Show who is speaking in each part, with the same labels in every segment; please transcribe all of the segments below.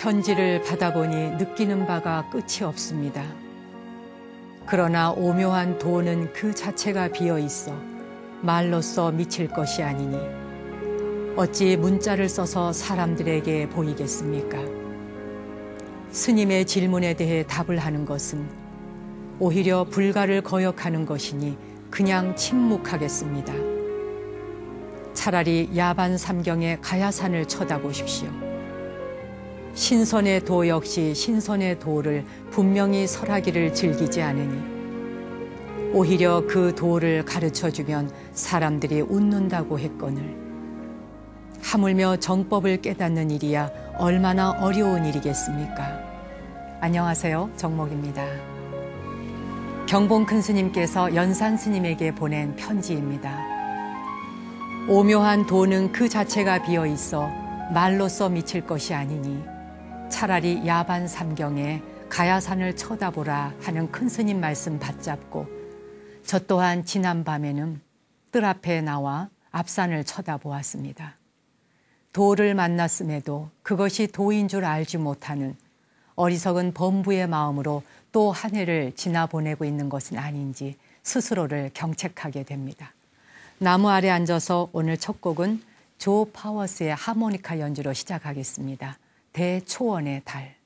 Speaker 1: 편지를 받아보니 느끼는 바가 끝이 없습니다. 그러나 오묘한 도는 그 자체가 비어있어 말로써 미칠 것이 아니니 어찌 문자를 써서 사람들에게 보이겠습니까? 스님의 질문에 대해 답을 하는 것은 오히려 불가를 거역하는 것이니 그냥 침묵하겠습니다. 차라리 야반 삼경의 가야산을 쳐다보십시오. 신선의 도 역시 신선의 도를 분명히 설하기를 즐기지 않으니 오히려 그 도를 가르쳐주면 사람들이 웃는다고 했거늘 하물며 정법을 깨닫는 일이야 얼마나 어려운 일이겠습니까? 안녕하세요, 정목입니다. 경봉 큰 스님께서 연산 스님에게 보낸 편지입니다. 오묘한 도는 그 자체가 비어있어 말로써 미칠 것이 아니니 차라리 야반 삼경에 가야산을 쳐다보라 하는 큰 스님 말씀 받잡고 저 또한 지난밤에는 뜰 앞에 나와 앞산을 쳐다보았습니다. 도를 만났음에도 그것이 도인 줄 알지 못하는 어리석은 범부의 마음으로 또 한 해를 지나보내고 있는 것은 아닌지 스스로를 경책하게 됩니다. 나무 아래 앉아서 오늘 첫 곡은 조 파워스의 하모니카 연주로 시작하겠습니다. 대초원의 달.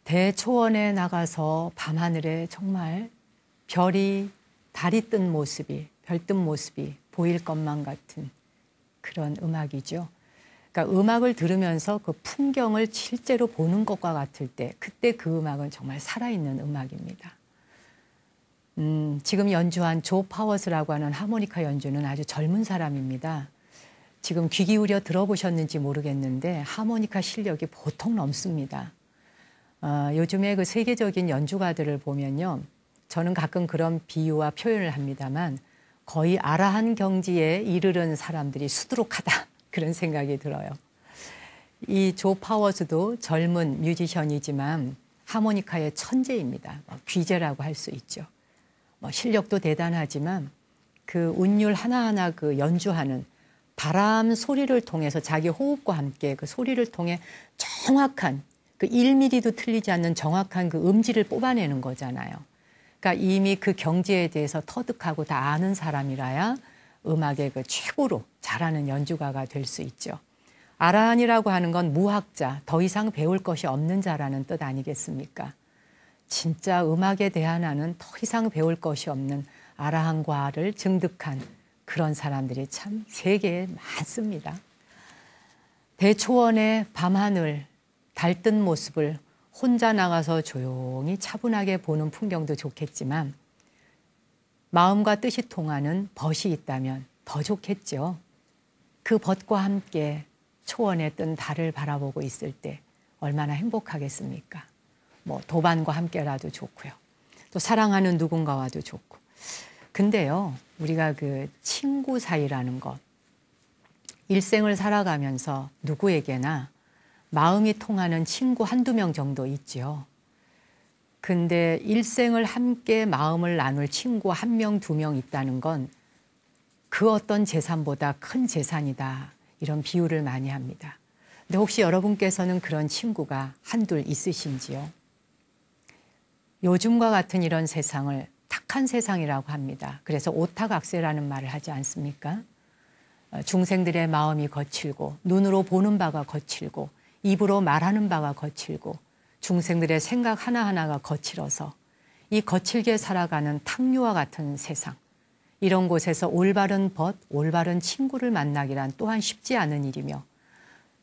Speaker 1: 대초원에 나가서 밤하늘에 정말 별이 달이 뜬 모습이 별 뜬 모습이 보일 것만 같은 그런 음악이죠. 그러니까 음악을 들으면서 그 풍경을 실제로 보는 것과 같을 때 그때 그 음악은 정말 살아있는 음악입니다. 지금 연주한 조 파워스라고 하는 하모니카 연주는 아주 젊은 사람입니다. 지금 귀 기울여 들어보셨는지 모르겠는데 하모니카 실력이 보통 넘습니다. 요즘에 그 세계적인 연주가들을 보면요. 저는 가끔 그런 비유와 표현을 합니다만 거의 아라한 경지에 이르른 사람들이 수두룩하다 그런 생각이 들어요. 이 조 파워스도 젊은 뮤지션이지만 하모니카의 천재입니다. 귀재라고 할 수 있죠. 실력도 대단하지만 그 운율 하나하나 그 연주하는 바람 소리를 통해서 자기 호흡과 함께 그 소리를 통해 저 정확한 그 1mm도 틀리지 않는 정확한 그 음질을 뽑아내는 거잖아요. 그러니까 이미 그 경지에 대해서 터득하고 다 아는 사람이라야 음악의 그 최고로 잘하는 연주가가 될 수 있죠. 아라한이라고 하는 건 무학자, 더 이상 배울 것이 없는 자라는 뜻 아니겠습니까? 진짜 음악에 대한 한은 더 이상 배울 것이 없는 아라한과를 증득한 그런 사람들이 참 세계에 많습니다. 대초원의 밤하늘, 달뜬 모습을 혼자 나가서 조용히 차분하게 보는 풍경도 좋겠지만 마음과 뜻이 통하는 벗이 있다면 더 좋겠죠. 그 벗과 함께 초원에 뜬 달을 바라보고 있을 때 얼마나 행복하겠습니까? 뭐 도반과 함께라도 좋고요. 또 사랑하는 누군가와도 좋고. 근데요, 우리가 그 친구 사이라는 것, 일생을 살아가면서 누구에게나 마음이 통하는 친구 한두 명 정도 있죠. 근데 일생을 함께 마음을 나눌 친구 한 명, 두 명 있다는 건 그 어떤 재산보다 큰 재산이다. 이런 비유를 많이 합니다. 근데 혹시 여러분께서는 그런 친구가 한둘 있으신지요? 요즘과 같은 이런 세상을 탁한 세상이라고 합니다. 그래서 오탁악세라는 말을 하지 않습니까? 중생들의 마음이 거칠고 눈으로 보는 바가 거칠고 입으로 말하는 바가 거칠고 중생들의 생각 하나하나가 거칠어서 이 거칠게 살아가는 탕류와 같은 세상, 이런 곳에서 올바른 벗, 올바른 친구를 만나기란 또한 쉽지 않은 일이며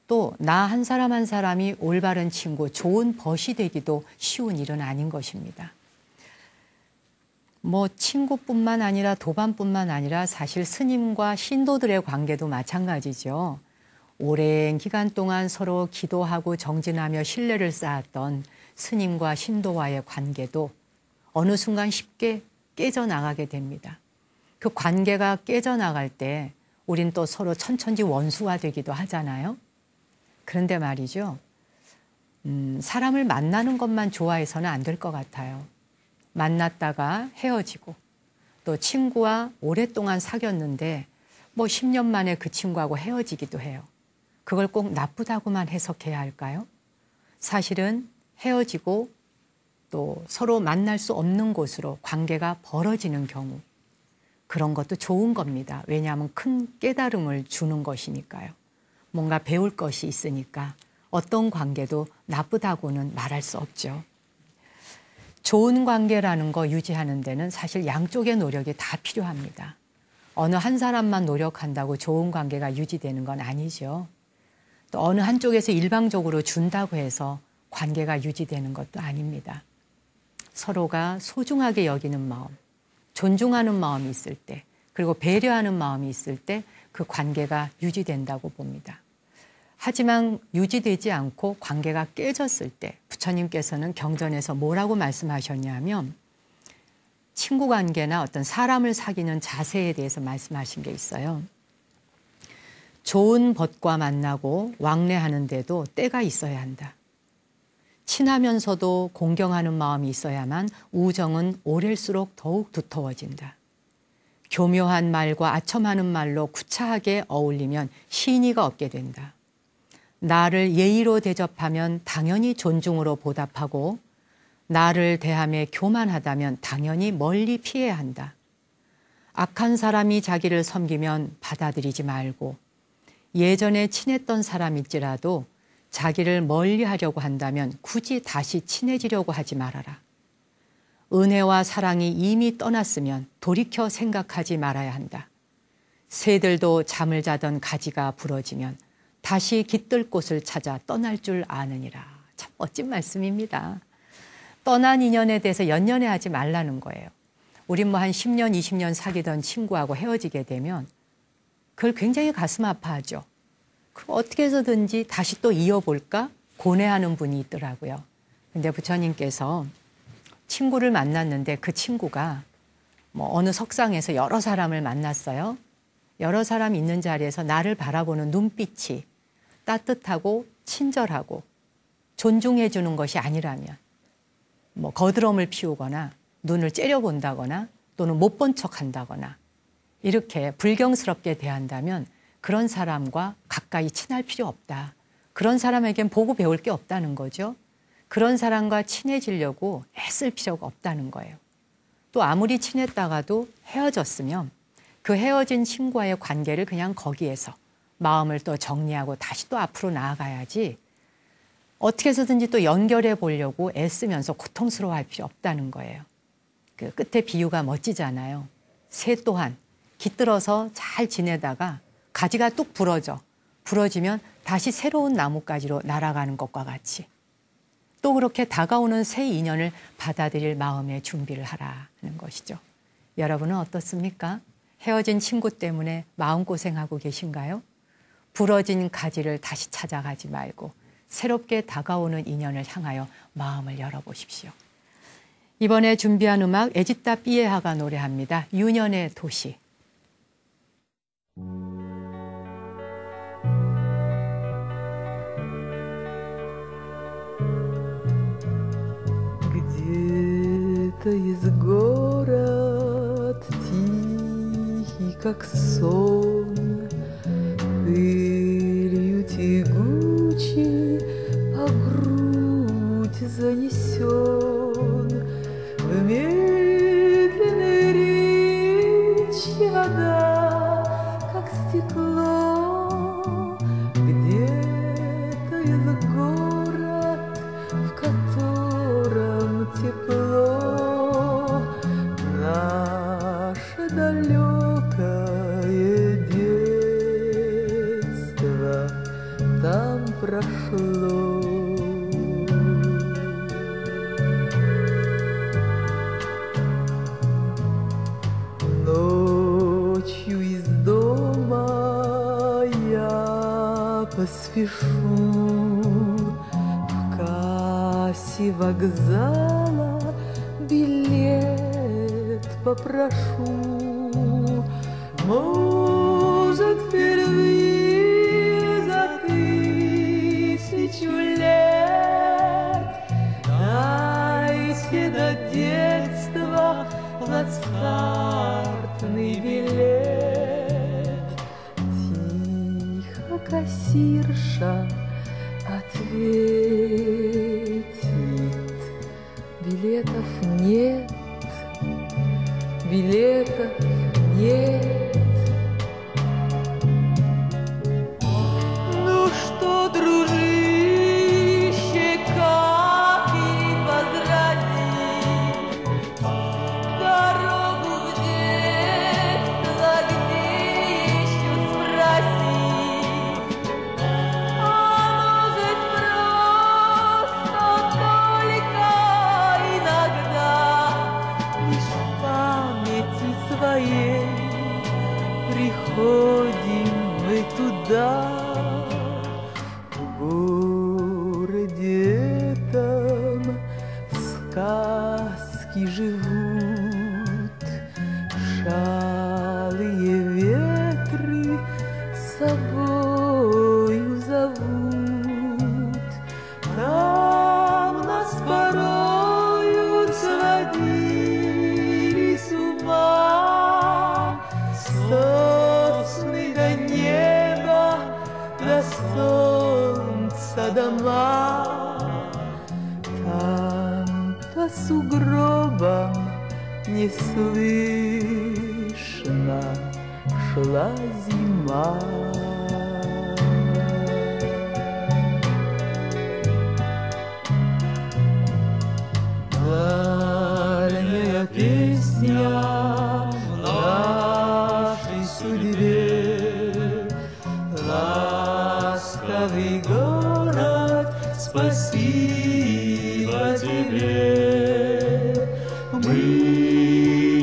Speaker 1: 또 나 한 사람 한 사람이 올바른 친구, 좋은 벗이 되기도 쉬운 일은 아닌 것입니다. 뭐 친구뿐만 아니라 도반뿐만 아니라 사실 스님과 신도들의 관계도 마찬가지죠. 오랜 기간 동안 서로 기도하고 정진하며 신뢰를 쌓았던 스님과 신도와의 관계도 어느 순간 쉽게 깨져나가게 됩니다. 그 관계가 깨져나갈 때 우린 또 서로 천천히 원수가 되기도 하잖아요. 그런데 말이죠. 사람을 만나는 것만 좋아해서는 안 될 것 같아요. 만났다가 헤어지고 또 친구와 오랫동안 사귀었는데 뭐 10년 만에 그 친구하고 헤어지기도 해요. 그걸 꼭 나쁘다고만 해석해야 할까요? 사실은 헤어지고 또 서로 만날 수 없는 곳으로 관계가 벌어지는 경우, 그런 것도 좋은 겁니다. 왜냐하면 큰 깨달음을 주는 것이니까요. 뭔가 배울 것이 있으니까 어떤 관계도 나쁘다고는 말할 수 없죠. 좋은 관계라는 거 유지하는 데는 사실 양쪽의 노력이 다 필요합니다. 어느 한 사람만 노력한다고 좋은 관계가 유지되는 건 아니죠. 또 어느 한쪽에서 일방적으로 준다고 해서 관계가 유지되는 것도 아닙니다. 서로가 소중하게 여기는 마음, 존중하는 마음이 있을 때, 그리고 배려하는 마음이 있을 때 그 관계가 유지된다고 봅니다. 하지만 유지되지 않고 관계가 깨졌을 때 부처님께서는 경전에서 뭐라고 말씀하셨냐면 친구 관계나 어떤 사람을 사귀는 자세에 대해서 말씀하신 게 있어요. 좋은 벗과 만나고 왕래하는데도 때가 있어야 한다. 친하면서도 공경하는 마음이 있어야만 우정은 오랠수록 더욱 두터워진다. 교묘한 말과 아첨하는 말로 구차하게 어울리면 신의가 없게 된다. 나를 예의로 대접하면 당연히 존중으로 보답하고 나를 대함에 교만하다면 당연히 멀리 피해야 한다. 악한 사람이 자기를 섬기면 받아들이지 말고 예전에 친했던 사람일지라도 자기를 멀리하려고 한다면 굳이 다시 친해지려고 하지 말아라. 은혜와 사랑이 이미 떠났으면 돌이켜 생각하지 말아야 한다. 새들도 잠을 자던 가지가 부러지면 다시 깃들 곳을 찾아 떠날 줄 아느니라. 참 멋진 말씀입니다. 떠난 인연에 대해서 연연해하지 말라는 거예요. 우린 뭐 한 10년, 20년 사귀던 친구하고 헤어지게 되면 그걸 굉장히 가슴 아파하죠. 그럼 어떻게 해서든지 다시 또 이어볼까 고뇌하는 분이 있더라고요. 근데 부처님께서 친구를 만났는데 그 친구가 뭐 어느 석상에서 여러 사람을 만났어요. 여러 사람 있는 자리에서 나를 바라보는 눈빛이 따뜻하고 친절하고 존중해 주는 것이 아니라면 뭐 거드럼을 피우거나 눈을 째려본다거나 또는 못 본 척한다거나 이렇게 불경스럽게 대한다면 그런 사람과 가까이 친할 필요 없다. 그런 사람에겐 보고 배울 게 없다는 거죠. 그런 사람과 친해지려고 애쓸 필요가 없다는 거예요. 또 아무리 친했다가도 헤어졌으면 그 헤어진 친구와의 관계를 그냥 거기에서 마음을 또 정리하고 다시 또 앞으로 나아가야지, 어떻게 해서든지 또 연결해 보려고 애쓰면서 고통스러워할 필요 없다는 거예요. 그 끝에 비유가 멋지잖아요. 새 또한 깃들어서 잘 지내다가 가지가 뚝 부러지면 다시 새로운 나뭇가지로 날아가는 것과 같이, 또 그렇게 다가오는 새 인연을 받아들일 마음의 준비를 하라 하는 것이죠. 여러분은 어떻습니까? 헤어진 친구 때문에 마음고생하고 계신가요? 부러진 가지를 다시 찾아가지 말고 새롭게 다가오는 인연을 향하여 마음을 열어보십시오. 이번에 준비한 음악 에지타 삐에하가 노래합니다. 유년의 도시.
Speaker 2: Где-то есть город тихий, как сон, пылью тягучей по грудь занесен. В медленной речи вода, как стекло. Где-то есть город, в котором тепло. Наше далекое детство там прошло. Ночью из дома я поспешу, в кассе вокзала билет попрошу. Может, впервые за 1000 лет дайте до детства плацкартный билет. Тихо кассирша ответит: билетов нет, билетов нет. Ну что, дружище, как и поздравить дорогу в детство, где еще спросить? А может, просто только иногда лишь в памяти своей приходим мы туда. В городе этом сказки живут, шалые ветры с собою зовут. Там нас порою сводили с ума сосны до неба, до солнца дома. Там по сугробам неслышно шла зима. Дальняя песня в нашей судьбе, ласковый город, спасибо тебе. Мы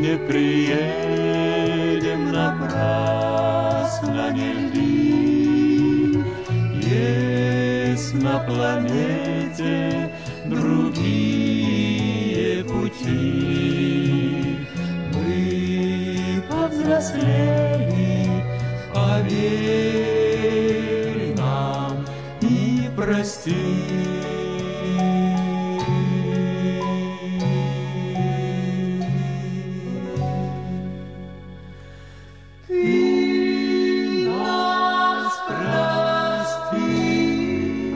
Speaker 2: не приедем напрасно, не жди. Есть на планете другие пути. Мы повзрослели, поверь нам и прости. Ты нас прости.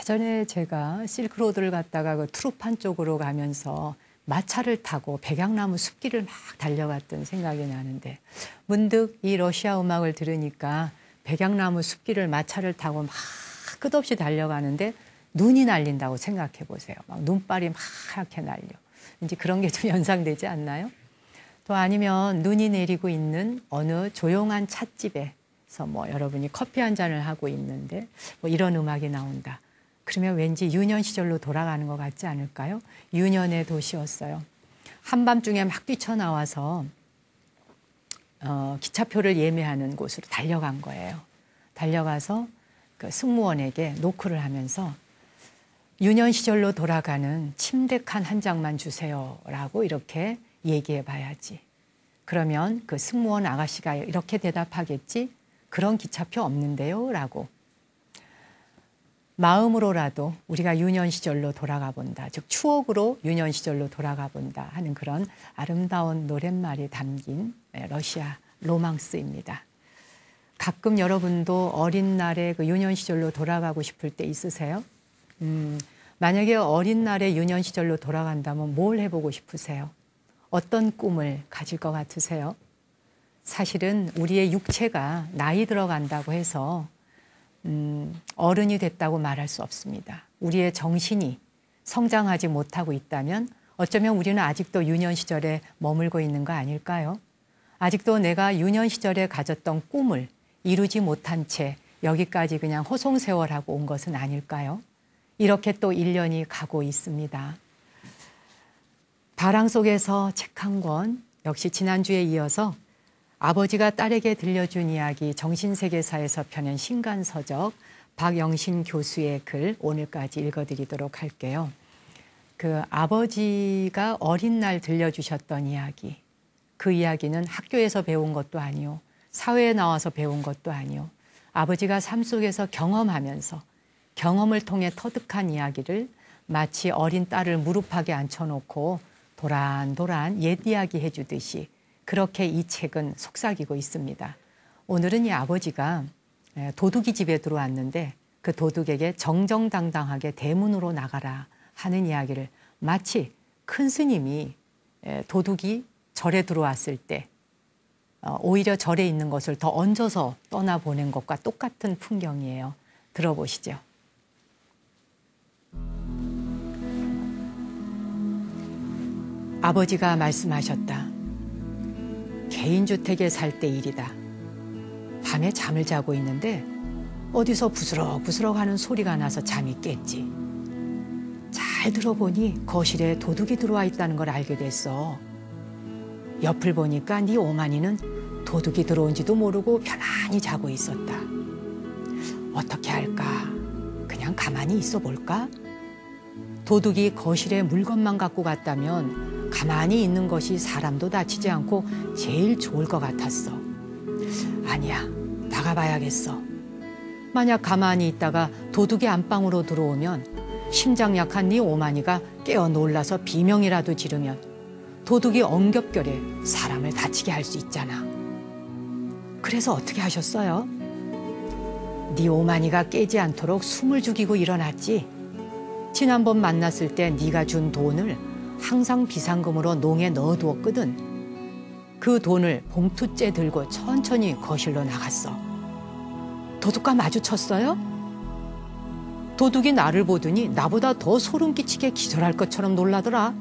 Speaker 1: 예전에 제가 실크로드를 갔다가 그 트루판 쪽으로 가면서 마차를 타고 백양나무 숲길을 막 달려갔던 생각이 나는데 문득 이 러시아 음악을 들으니까 백양나무 숲길을 마차를 타고 막 끝없이 달려가는데 눈이 날린다고 생각해 보세요. 막 눈발이 막 이렇게 날려. 이제 그런 게 좀 연상되지 않나요? 또 아니면 눈이 내리고 있는 어느 조용한 찻집에서 뭐 여러분이 커피 한 잔을 하고 있는데 뭐 이런 음악이 나온다. 그러면 왠지 유년 시절로 돌아가는 것 같지 않을까요? 유년의 도시였어요. 한밤중에 막 뛰쳐나와서 기차표를 예매하는 곳으로 달려간 거예요. 달려가서 그 승무원에게 노크를 하면서 유년 시절로 돌아가는 침대 칸 한 장만 주세요라고 이렇게 얘기해 봐야지. 그러면 그 승무원 아가씨가 이렇게 대답하겠지. 그런 기차표 없는데요 라고. 마음으로라도 우리가 유년 시절로 돌아가 본다. 즉 추억으로 유년 시절로 돌아가 본다 하는 그런 아름다운 노랫말이 담긴 러시아 로망스입니다. 가끔 여러분도 어린 날에 그 유년 시절로 돌아가고 싶을 때 있으세요? 만약에 어린 날에 유년 시절로 돌아간다면 뭘 해보고 싶으세요? 어떤 꿈을 가질 것 같으세요? 사실은 우리의 육체가 나이 들어간다고 해서 어른이 됐다고 말할 수 없습니다. 우리의 정신이 성장하지 못하고 있다면 어쩌면 우리는 아직도 유년 시절에 머물고 있는 거 아닐까요? 아직도 내가 유년 시절에 가졌던 꿈을 이루지 못한 채 여기까지 그냥 호송세월하고 온 것은 아닐까요? 이렇게 또 1년이 가고 있습니다. 바람 속에서 책 한 권, 역시 지난주에 이어서 아버지가 딸에게 들려준 이야기 정신세계사에서 펴낸 신간서적 박영신 교수의 글 오늘까지 읽어드리도록 할게요. 그 아버지가 어린 날 들려주셨던 이야기, 그 이야기는 학교에서 배운 것도 아니요, 사회에 나와서 배운 것도 아니요, 아버지가 삶 속에서 경험하면서 경험을 통해 터득한 이야기를 마치 어린 딸을 무릎팍에 앉혀놓고 도란도란 옛 이야기 해주듯이 그렇게 이 책은 속삭이고 있습니다. 오늘은 이 아버지가 도둑이 집에 들어왔는데 그 도둑에게 정정당당하게 대문으로 나가라 하는 이야기를 마치 큰 스님이 도둑이 절에 들어왔을 때 오히려 절에 있는 것을 더 얹어서 떠나보낸 것과 똑같은 풍경이에요. 들어보시죠. 아버지가 말씀하셨다. 개인주택에 살 때 일이다. 밤에 잠을 자고 있는데 어디서 부스럭부스럭 하는 소리가 나서 잠이 깼지. 잘 들어보니 거실에 도둑이 들어와 있다는 걸 알게 됐어. 옆을 보니까 네 오만이는 도둑이 들어온지도 모르고 편안히 자고 있었다. 어떻게 할까? 그냥 가만히 있어 볼까? 도둑이 거실에 물건만 갖고 갔다면 가만히 있는 것이 사람도 다치지 않고 제일 좋을 것 같았어. 아니야, 나가봐야겠어. 만약 가만히 있다가 도둑이 안방으로 들어오면 심장 약한 네 오만이가 깨어 놀라서 비명이라도 지르면 도둑이 엉겹결에 사람을 다치게 할 수 있잖아. 그래서 어떻게 하셨어요? 네 오만이가 깨지 않도록 숨을 죽이고 일어났지. 지난번 만났을 때 네가 준 돈을 항상 비상금으로 농에 넣어두었거든. 그 돈을 봉투째 들고 천천히 거실로 나갔어. 도둑과 마주쳤어요? 도둑이 나를 보더니 나보다 더 소름 끼치게 기절할 것처럼 놀라더라.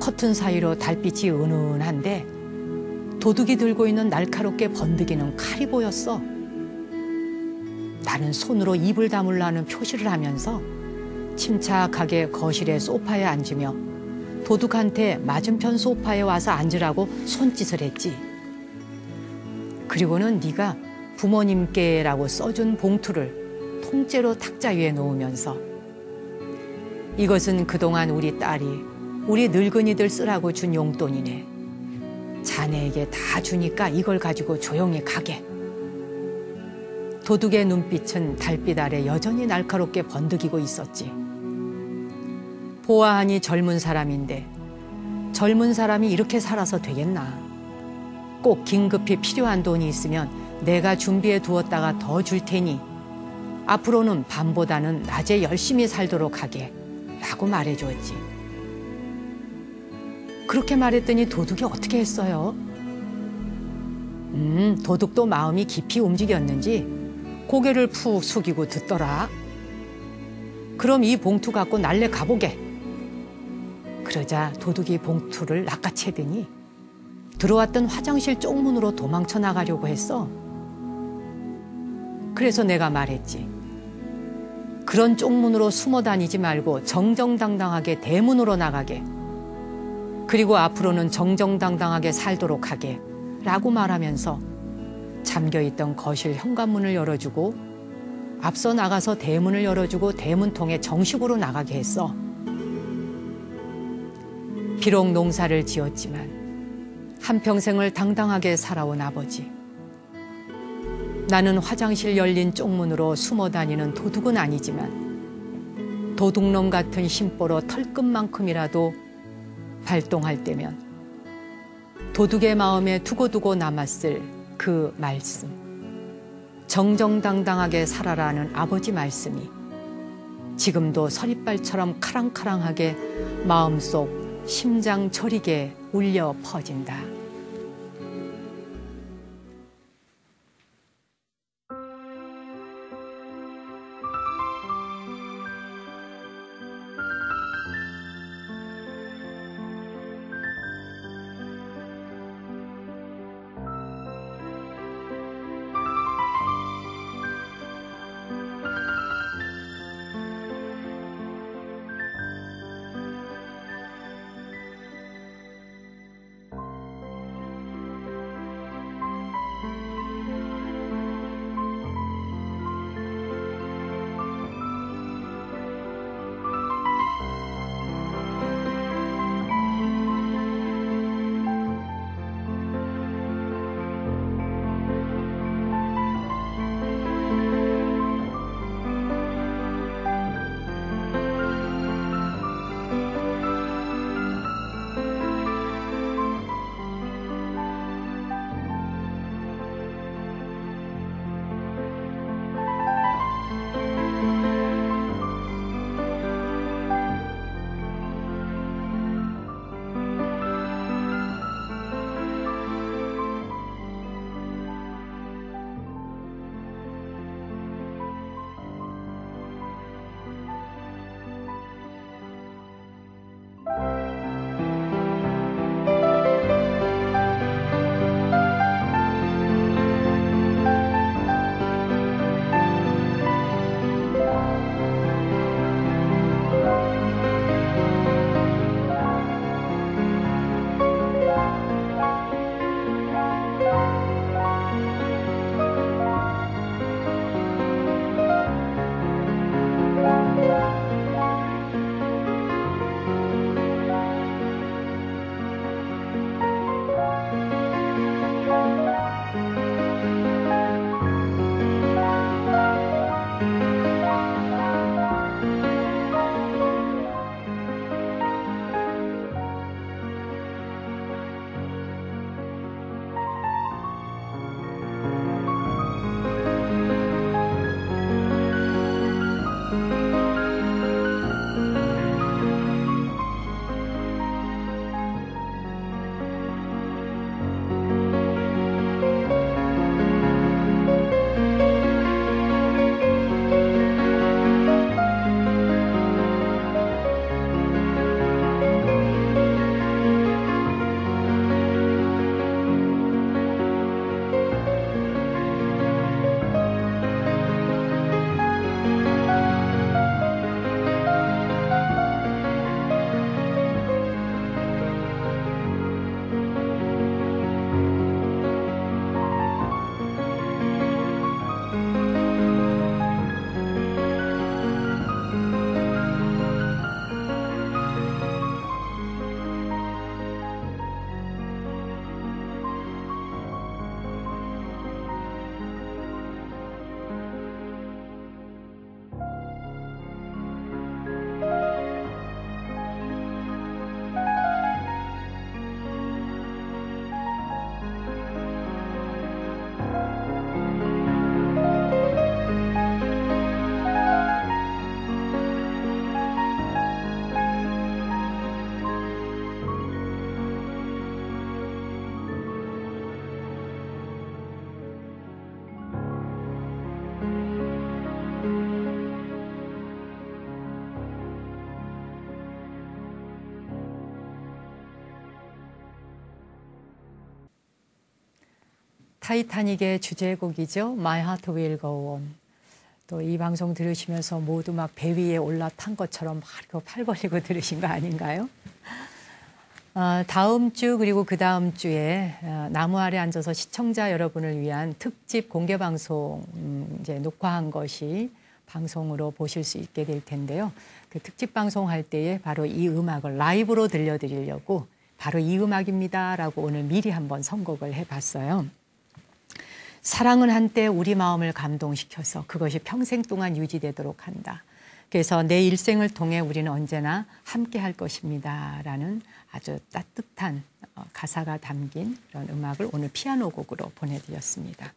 Speaker 1: 커튼 사이로 달빛이 은은한데 도둑이 들고 있는 날카롭게 번득이는 칼이 보였어. 나는 손으로 입을 다물라는 표시를 하면서 침착하게 거실의 소파에 앉으며 도둑한테 맞은편 소파에 와서 앉으라고 손짓을 했지. 그리고는 네가 부모님께라고 써준 봉투를 통째로 탁자 위에 놓으면서 이것은 그동안 우리 딸이 우리 늙은이들 쓰라고 준 용돈이네. 자네에게 다 주니까 이걸 가지고 조용히 가게. 도둑의 눈빛은 달빛 아래 여전히 날카롭게 번득이고 있었지. 보아하니 젊은 사람인데 젊은 사람이 이렇게 살아서 되겠나. 꼭 긴급히 필요한 돈이 있으면 내가 준비해 두었다가 더 줄 테니 앞으로는 밤보다는 낮에 열심히 살도록 하게 라고 말해주었지. 그렇게 말했더니 도둑이 어떻게 했어요? 도둑도 마음이 깊이 움직였는지 고개를 푹 숙이고 듣더라. 그럼 이 봉투 갖고 날래 가보게. 그러자 도둑이 봉투를 낚아채더니 들어왔던 화장실 쪽문으로 도망쳐 나가려고 했어. 그래서 내가 말했지. 그런 쪽문으로 숨어 다니지 말고 정정당당하게 대문으로 나가게. 그리고 앞으로는 정정당당하게 살도록 하게 라고 말하면서 잠겨있던 거실 현관문을 열어주고 앞서 나가서 대문을 열어주고 대문통에 정식으로 나가게 했어. 비록 농사를 지었지만 한평생을 당당하게 살아온 아버지. 나는 화장실 열린 쪽문으로 숨어 다니는 도둑은 아니지만 도둑놈 같은 심보로 털끝만큼이라도 발동할 때면 도둑의 마음에 두고두고 남았을 그 말씀, 정정당당하게 살아라는 아버지 말씀이 지금도 서리발처럼 카랑카랑하게 마음속 심장 저리게 울려 퍼진다. 타이타닉의 주제곡이죠. My Heart Will Go On. 또 이 방송 들으시면서 모두 막 배 위에 올라탄 것처럼 막 팔 벌리고 들으신 거 아닌가요? 다음 주 그리고 그 다음 주에 나무 아래 앉아서 시청자 여러분을 위한 특집 공개 방송 이제 녹화한 것이 방송으로 보실 수 있게 될 텐데요. 그 특집 방송할 때에 바로 이 음악을 라이브로 들려드리려고 바로 이 음악입니다라고 오늘 미리 한번 선곡을 해봤어요. 사랑은 한때 우리 마음을 감동시켜서 그것이 평생 동안 유지되도록 한다. 그래서 내 일생을 통해 우리는 언제나 함께 할 것입니다. 라는 아주 따뜻한 가사가 담긴 그런 음악을 오늘 피아노 곡으로 보내드렸습니다.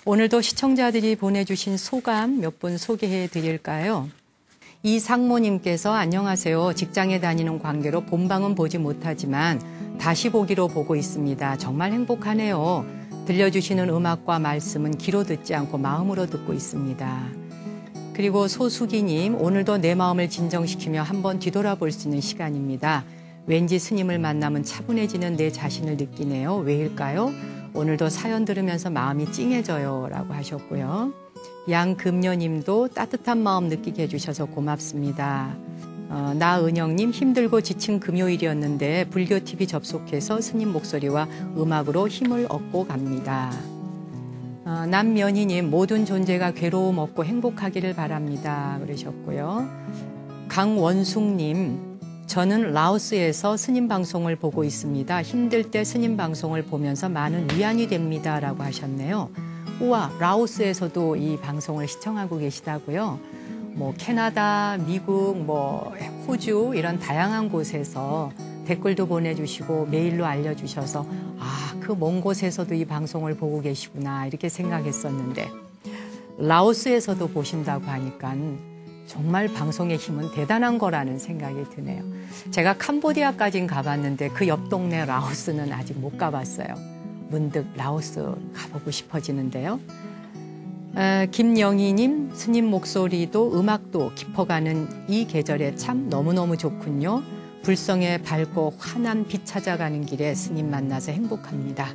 Speaker 1: 오늘도 시청자들이 보내주신 소감 몇 분 소개해 드릴까요? 이상모님께서 안녕하세요. 직장에 다니는 관계로 본방은 보지 못하지만 다시 보기로 보고 있습니다. 정말 행복하네요. 들려주시는 음악과 말씀은 귀로 듣지 않고 마음으로 듣고 있습니다. 그리고 소수기님, 오늘도 내 마음을 진정시키며 한번 뒤돌아볼 수 있는 시간입니다. 왠지 스님을 만나면 차분해지는 내 자신을 느끼네요. 왜일까요? 오늘도 사연 들으면서 마음이 찡해져요. 라고 하셨고요. 양금녀님도 따뜻한 마음 느끼게 해주셔서 고맙습니다. 나은영님, 힘들고 지친 금요일이었는데 불교TV 접속해서 스님 목소리와 음악으로 힘을 얻고 갑니다. 남면희님, 모든 존재가 괴로움 없고 행복하기를 바랍니다. 그러셨고요. 강원숙님, 저는 라오스에서 스님 방송을 보고 있습니다. 힘들 때 스님 방송을 보면서 많은 위안이 됩니다. 라고 하셨네요. 우와, 라오스에서도 이 방송을 시청하고 계시다고요? 뭐 캐나다, 미국, 뭐 호주 이런 다양한 곳에서 댓글도 보내주시고 메일로 알려주셔서 그 먼 곳에서도 이 방송을 보고 계시구나 이렇게 생각했었는데 라오스에서도 보신다고 하니까 정말 방송의 힘은 대단한 거라는 생각이 드네요. 제가 캄보디아까지는 가봤는데 그 옆 동네 라오스는 아직 못 가봤어요. 문득 라오스 가보고 싶어지는데요. 김영희님, 스님 목소리도 음악도 깊어가는 이 계절에 참 너무너무 좋군요. 불성에 밝고 환한 빛 찾아가는 길에 스님 만나서 행복합니다.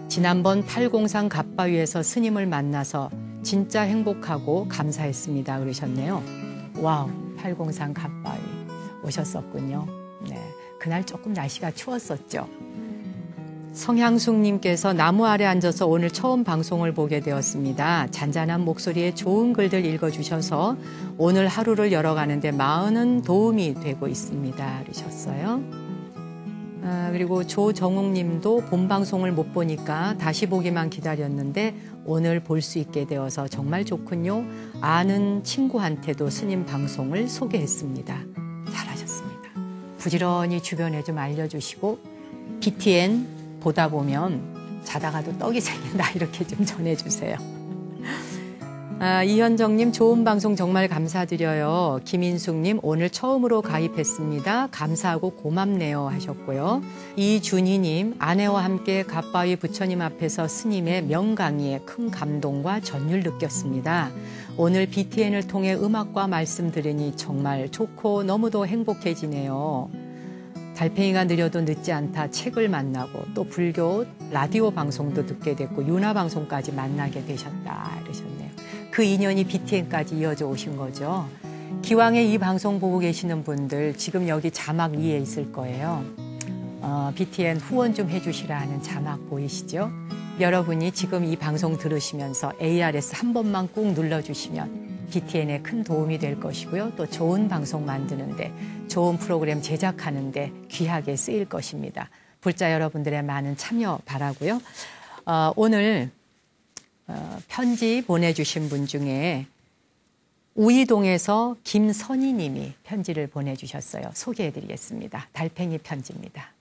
Speaker 1: 지난번 803 갓바위에서 스님을 만나서 진짜 행복하고 감사했습니다. 그러셨네요. 와우, 803 갓바위 오셨었군요. 네, 그날 조금 날씨가 추웠었죠. 성향숙님께서 나무 아래 앉아서 오늘 처음 방송을 보게 되었습니다. 잔잔한 목소리에 좋은 글들 읽어주셔서 오늘 하루를 열어가는데 많은 도움이 되고 있습니다. 그러셨어요. 그리고 조정욱님도 본 방송을 못 보니까 다시 보기만 기다렸는데 오늘 볼 수 있게 되어서 정말 좋군요. 아는 친구한테도 스님 방송을 소개했습니다. 잘하셨습니다. 부지런히 주변에 좀 알려주시고 BTN 보다 보면 자다가도 떡이 생긴다 이렇게 좀 전해주세요. 이현정님, 좋은 방송 정말 감사드려요. 김인숙님, 오늘 처음으로 가입했습니다. 감사하고 고맙네요 하셨고요. 이준희님, 아내와 함께 갓바위 부처님 앞에서 스님의 명강의에 큰 감동과 전율 느꼈습니다. 오늘 BTN을 통해 음악과 말씀 들으니 정말 좋고 너무도 행복해지네요. 달팽이가 느려도 늦지 않다 책을 만나고 또 불교 라디오 방송도 듣게 됐고 윤화 방송까지 만나게 되셨다 이러셨네요. 그 인연이 BTN까지 이어져 오신 거죠. 기왕에 이 방송 보고 계시는 분들 지금 여기 자막 위에 있을 거예요. BTN 후원 좀 해주시라 하는 자막 보이시죠? 여러분이 지금 이 방송 들으시면서 ARS 한 번만 꾹 눌러주시면 BTN에 큰 도움이 될 것이고요. 또 좋은 방송 만드는데 좋은 프로그램 제작하는데 귀하게 쓰일 것입니다. 불자 여러분들의 많은 참여 바라고요. 오늘 편지 보내주신 분 중에 우이동에서 김선희 님이 편지를 보내주셨어요. 소개해드리겠습니다. 달팽이 편지입니다.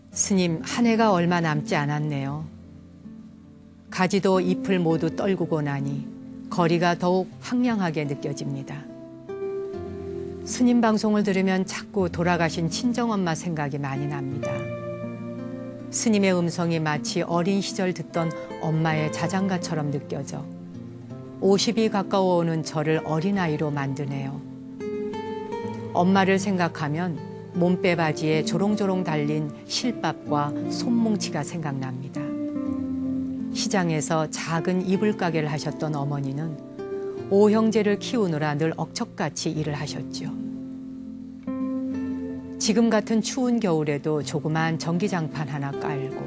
Speaker 1: 스님, 한 해가 얼마 남지 않았네요. 가지도 잎을 모두 떨구고 나니 거리가 더욱 황량하게 느껴집니다. 스님 방송을 들으면 자꾸 돌아가신 친정엄마 생각이 많이 납니다. 스님의 음성이 마치 어린 시절 듣던 엄마의 자장가처럼 느껴져 50이 가까워오는 저를 어린아이로 만드네요. 엄마를 생각하면 몸빼 바지에 조롱조롱 달린 실밥과 손뭉치가 생각납니다. 시장에서 작은 이불 가게를 하셨던 어머니는 5형제를 키우느라 늘 억척같이 일을 하셨죠. 지금 같은 추운 겨울에도 조그만 전기장판 하나 깔고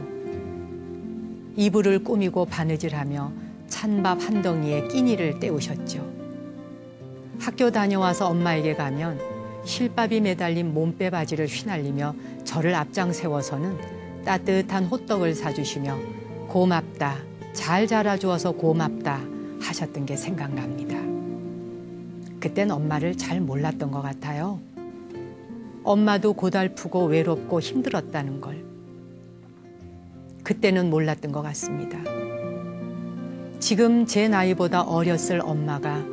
Speaker 1: 이불을 꾸미고 바느질하며 찬밥 한 덩이에 끼니를 때우셨죠. 학교 다녀와서 엄마에게 가면 실밥이 매달린 몸빼 바지를 휘날리며 저를 앞장 세워서는 따뜻한 호떡을 사주시며 고맙다, 잘 자라주어서 고맙다 하셨던 게 생각납니다. 그땐 엄마를 잘 몰랐던 것 같아요. 엄마도 고달프고 외롭고 힘들었다는 걸. 그때는 몰랐던 것 같습니다. 지금 제 나이보다 어렸을 엄마가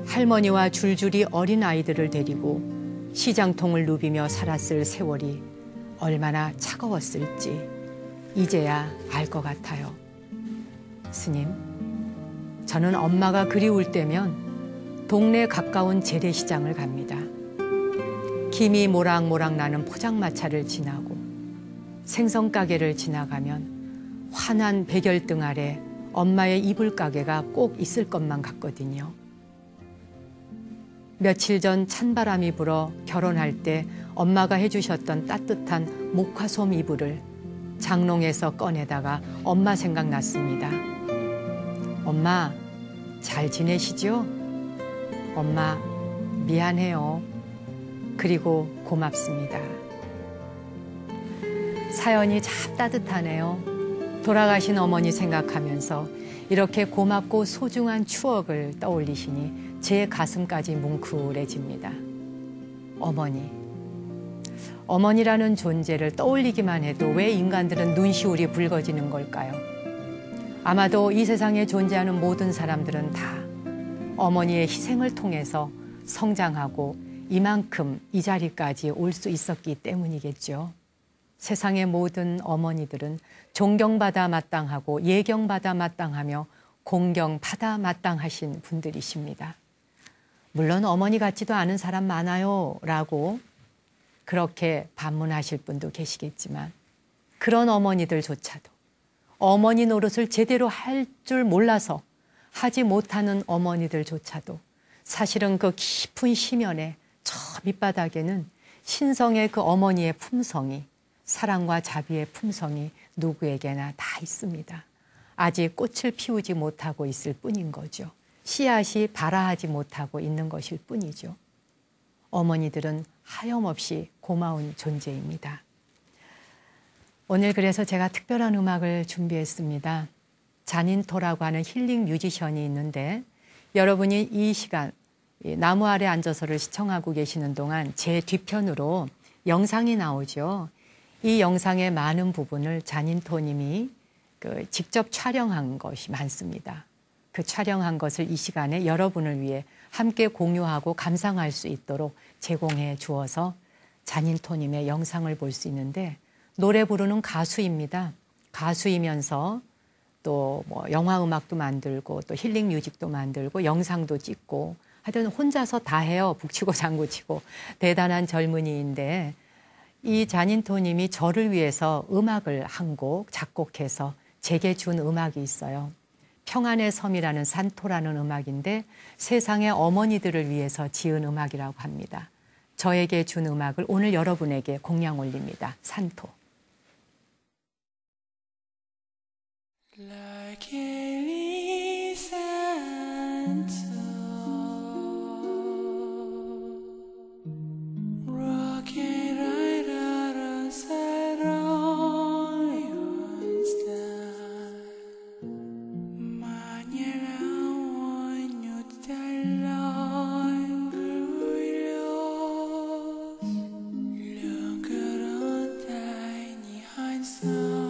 Speaker 1: 할머니와 줄줄이 어린 아이들을 데리고 시장통을 누비며 살았을 세월이 얼마나 차가웠을지 이제야 알 것 같아요. 스님, 저는 엄마가 그리울 때면 동네 가까운 재래시장을 갑니다. 김이 모락모락 나는 포장마차를 지나고 생선가게를 지나가면 환한 백열등 아래 엄마의 이불 가게가 꼭 있을 것만 같거든요. 며칠 전 찬바람이 불어 결혼할 때 엄마가 해주셨던 따뜻한 목화솜 이불을 장롱에서 꺼내다가 엄마 생각났습니다. 엄마, 잘 지내시죠? 엄마, 미안해요. 그리고 고맙습니다. 사연이 참 따뜻하네요. 돌아가신 어머니 생각하면서 이렇게 고맙고 소중한 추억을 떠올리시니 제 가슴까지 뭉클해집니다. 어머니라는 존재를 떠올리기만 해도 왜 인간들은 눈시울이 붉어지는 걸까요? 아마도 이 세상에 존재하는 모든 사람들은 다 어머니의 희생을 통해서 성장하고 이만큼 이 자리까지 올 수 있었기 때문이겠죠. 세상의 모든 어머니들은 존경받아 마땅하고 예경받아 마땅하며 공경받아 마땅하신 분들이십니다. 물론 어머니 같지도 않은 사람 많아요 라고 그렇게 반문하실 분도 계시겠지만 그런 어머니들조차도 어머니 노릇을 제대로 할 줄 몰라서 하지 못하는 어머니들조차도 사실은 그 깊은 심연에 저 밑바닥에는 신성의 그 어머니의 품성이 사랑과 자비의 품성이 누구에게나 다 있습니다. 아직 꽃을 피우지 못하고 있을 뿐인 거죠. 씨앗이 발아하지 못하고 있는 것일 뿐이죠. 어머니들은 하염없이 고마운 존재입니다. 오늘 그래서 제가 특별한 음악을 준비했습니다. 자닌토라고 하는 힐링 뮤지션이 있는데 여러분이 이 시간 나무 아래 앉아서를 시청하고 계시는 동안 제 뒤편으로 영상이 나오죠. 이 영상의 많은 부분을 자닌토님이 직접 촬영한 것이 많습니다. 그 촬영한 것을 이 시간에 여러분을 위해 함께 공유하고 감상할 수 있도록 제공해 주어서 자닌토님의 영상을 볼 수 있는데 노래 부르는 가수입니다. 가수이면서 또 뭐 영화 음악도 만들고 또 힐링 뮤직도 만들고 영상도 찍고 하여튼 혼자서 다 해요. 북치고 장구치고 대단한 젊은이인데 이 자닌토님이 저를 위해서 음악을 한 곡 작곡해서 제게 준 음악이 있어요. 평안의 섬이라는 산토라는 음악인데 세상의 어머니들을 위해서 지은 음악이라고 합니다. 저에게 준 음악을 오늘 여러분에게 공양 올립니다. 산토.
Speaker 3: Like Elisa Rocket right out of Sarayon's Mañana año talán gruilos Lungaron tay ni hansanyo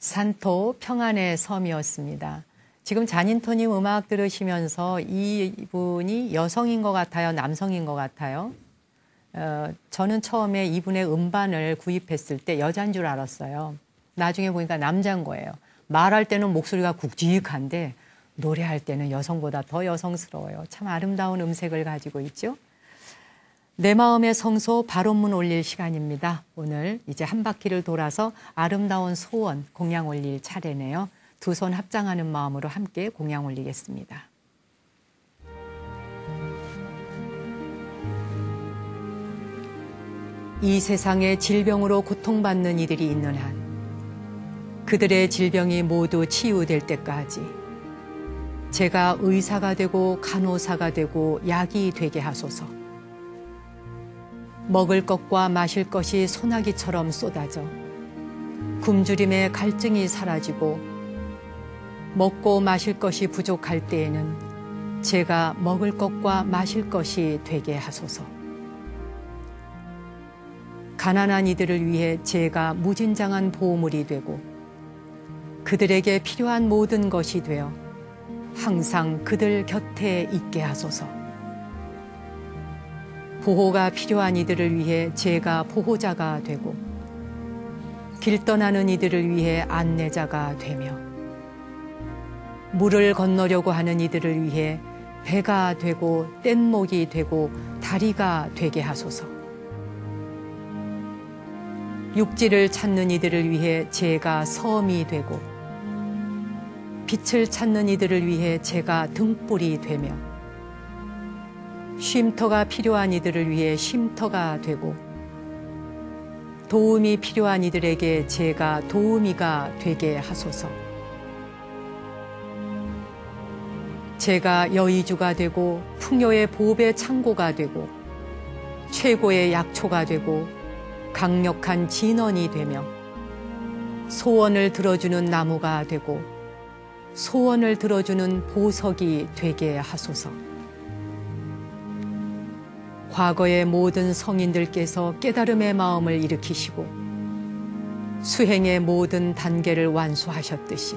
Speaker 1: 산토 평안의 섬이었습니다. 지금 자닌토님 음악 들으시면서 이분이 여성인 것 같아요? 남성인 것 같아요? 저는 처음에 이분의 음반을 구입했을 때 여자인 줄 알았어요. 나중에 보니까 남자인 거예요. 말할 때는 목소리가 굵직한데 노래할 때는 여성보다 더 여성스러워요. 참 아름다운 음색을 가지고 있죠. 내 마음의 성소 발원문 올릴 시간입니다. 오늘 이제 한 바퀴를 돌아서 아름다운 소원 공양 올릴 차례네요. 두 손 합장하는 마음으로 함께 공양 올리겠습니다. 이 세상에 질병으로 고통받는 이들이 있는 한 그들의 질병이 모두 치유될 때까지 제가 의사가 되고 간호사가 되고 약이 되게 하소서. 먹을 것과 마실 것이 소나기처럼 쏟아져 굶주림의 갈증이 사라지고 먹고 마실 것이 부족할 때에는 제가 먹을 것과 마실 것이 되게 하소서. 가난한 이들을 위해 제가 무진장한 보물이 되고 그들에게 필요한 모든 것이 되어 항상 그들 곁에 있게 하소서. 보호가 필요한 이들을 위해 제가 보호자가 되고 길 떠나는 이들을 위해 안내자가 되며 물을 건너려고 하는 이들을 위해 배가 되고 뗏목이 되고 다리가 되게 하소서. 육지를 찾는 이들을 위해 제가 섬이 되고 빛을 찾는 이들을 위해 제가 등불이 되며 쉼터가 필요한 이들을 위해 쉼터가 되고 도움이 필요한 이들에게 제가 도우미가 되게 하소서. 제가 여의주가 되고 풍요의 보배 창고가 되고 최고의 약초가 되고 강력한 진원이 되며 소원을 들어주는 나무가 되고 소원을 들어주는 보석이 되게 하소서. 과거의 모든 성인들께서 깨달음의 마음을 일으키시고 수행의 모든 단계를 완수하셨듯이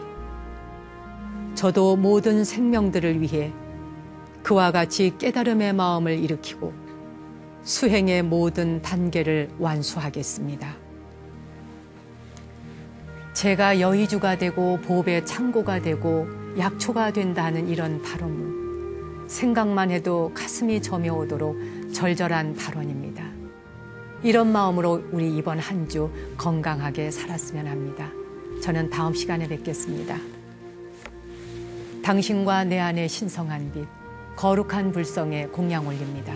Speaker 1: 저도 모든 생명들을 위해 그와 같이 깨달음의 마음을 일으키고 수행의 모든 단계를 완수하겠습니다. 제가 여의주가 되고 보배 창고가 되고 약초가 된다는 이런 발언문, 생각만 해도 가슴이 저며오도록 절절한 발언입니다. 이런 마음으로 우리 이번 한 주 건강하게 살았으면 합니다. 저는 다음 시간에 뵙겠습니다. 당신과 내 안의 신성한 빛, 거룩한 불성에 공양 올립니다.